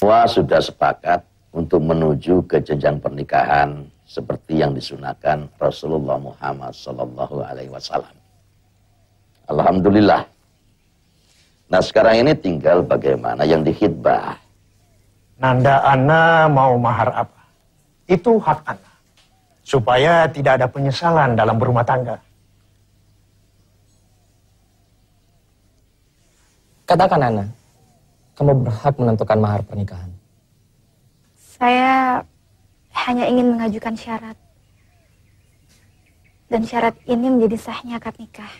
Semua sudah sepakat untuk menuju ke jenjang pernikahan seperti yang disunahkan Rasulullah Muhammad SAW. Alhamdulillah. Nah sekarang ini tinggal bagaimana yang dikhitbah. Nanda ana mau mahar apa? Itu hak ana. Supaya tidak ada penyesalan dalam berumah tangga. Katakan Ana, kamu berhak menentukan mahar pernikahan. Saya hanya ingin mengajukan syarat. Dan syarat ini menjadi sahnya akad nikah.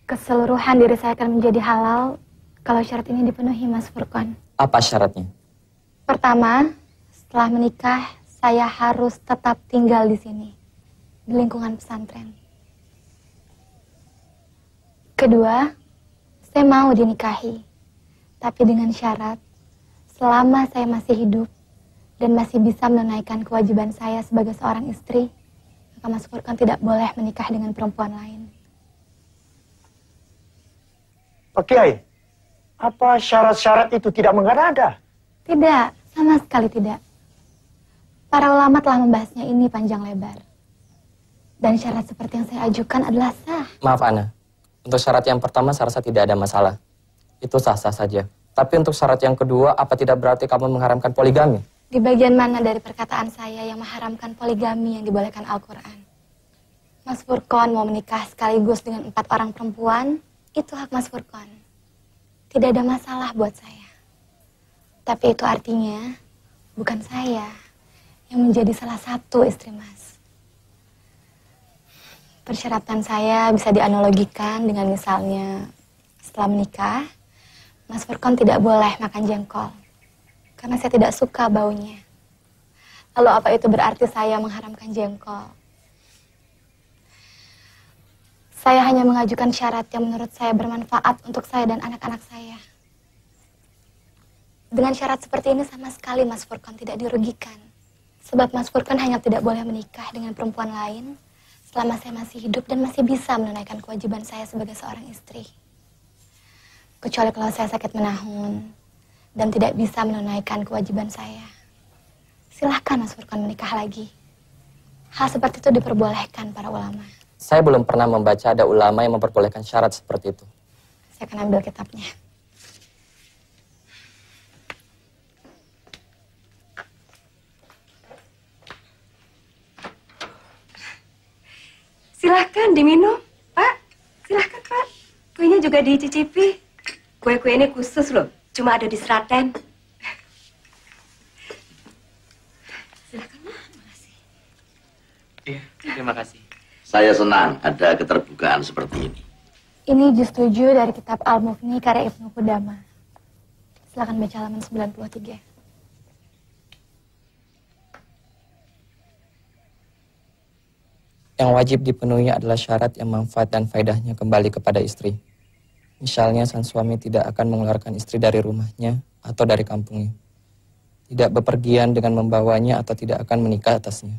Keseluruhan diri saya akan menjadi halal kalau syarat ini dipenuhi, Mas Furqan. Apa syaratnya? Pertama, setelah menikah, saya harus tetap tinggal di sini, di lingkungan pesantren. Kedua, saya mau dinikahi, tapi dengan syarat selama saya masih hidup dan masih bisa menunaikan kewajiban saya sebagai seorang istri, maka Mas Furqan tidak boleh menikah dengan perempuan lain. Pak Kiai, apa syarat-syarat itu tidak mengada-ada? Tidak, sama sekali tidak. Para ulama telah membahasnya ini panjang lebar. Dan syarat seperti yang saya ajukan adalah sah. Maaf Ana, untuk syarat yang pertama saya rasa tidak ada masalah. Itu sah-sah saja. Tapi untuk syarat yang kedua, apa tidak berarti kamu mengharamkan poligami? Di bagian mana dari perkataan saya yang mengharamkan poligami yang dibolehkan Al-Quran? Mas Furqan mau menikah sekaligus dengan 4 orang perempuan, itu hak Mas Furqan. Tidak ada masalah buat saya. Tapi itu artinya bukan saya yang menjadi salah satu istri Mas. Persyaratan saya bisa dianalogikan dengan misalnya setelah menikah, Mas Furqan tidak boleh makan jengkol karena saya tidak suka baunya. Lalu apa itu berarti saya mengharamkan jengkol? Saya hanya mengajukan syarat yang menurut saya bermanfaat untuk saya dan anak-anak saya. Dengan syarat seperti ini sama sekali Mas Furqan tidak dirugikan. Sebab Mas Furqan hanya tidak boleh menikah dengan perempuan lain selama saya masih hidup dan masih bisa menunaikan kewajiban saya sebagai seorang istri. Kecuali kalau saya sakit menahun dan tidak bisa menunaikan kewajiban saya. Silahkan Mas Furqan menikah lagi. Hal seperti itu diperbolehkan para ulama. Saya belum pernah membaca ada ulama yang memperbolehkan syarat seperti itu. Saya akan ambil kitabnya. Silahkan diminum, Pak. Silahkan, Pak. Kuenya juga dicicipi. Kue-kue ini khusus loh, cuma ada di Seraten. Silahkan, Pak. Makasih. Iya, terima kasih. Saya senang ada keterbukaan seperti ini. Ini juz 7 dari kitab Al-Mufni karya Ibnu Qudamah. Silakan baca halaman 93. Yang wajib dipenuhi adalah syarat yang manfaat dan faedahnya kembali kepada istri. Misalnya sang suami tidak akan mengeluarkan istri dari rumahnya atau dari kampungnya. Tidak bepergian dengan membawanya atau tidak akan menikah atasnya.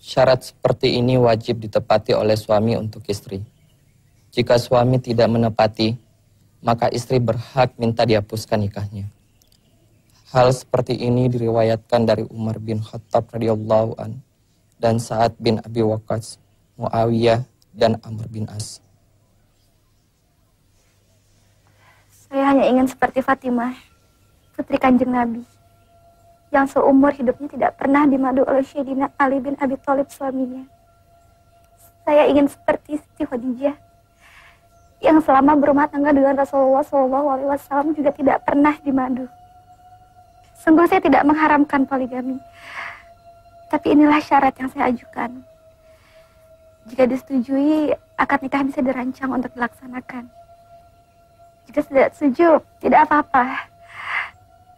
Syarat seperti ini wajib ditepati oleh suami untuk istri. Jika suami tidak menepati, maka istri berhak minta dihapuskan nikahnya. Hal seperti ini diriwayatkan dari Umar bin Khattab radhiyallahu anhu dan Sa'ad bin Abi Waqqas, Muawiyah, dan Amr bin As. Saya hanya ingin seperti Fatimah, putri Kanjeng Nabi, yang seumur hidupnya tidak pernah dimadu oleh Sayyidina Ali bin Abi Thalib suaminya. Saya ingin seperti Siti Khadijah, yang selama berumah tangga dengan Rasulullah SAW juga tidak pernah dimadu. Sungguh saya tidak mengharamkan poligami. Tapi inilah syarat yang saya ajukan. Jika disetujui, akad nikah bisa dirancang untuk dilaksanakan. Jika tidak setuju, tidak apa-apa.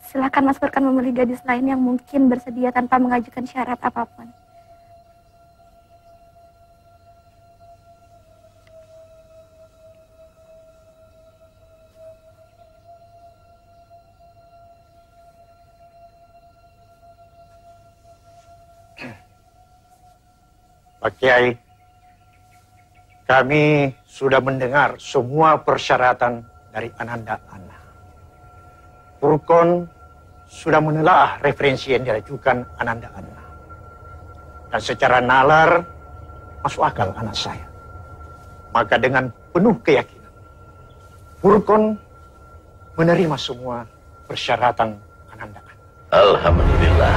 Silakan Mas Furqan memilih gadis lain yang mungkin bersedia tanpa mengajukan syarat apapun. Pak Kiai, kami sudah mendengar semua persyaratan dari Ananda Ana. Furqon sudah menelaah referensi yang diajukan Ananda Ana. Dan secara nalar masuk akal anak saya. Maka dengan penuh keyakinan, Furqon menerima semua persyaratan Ananda Ana. Alhamdulillah.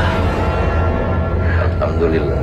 Alhamdulillah.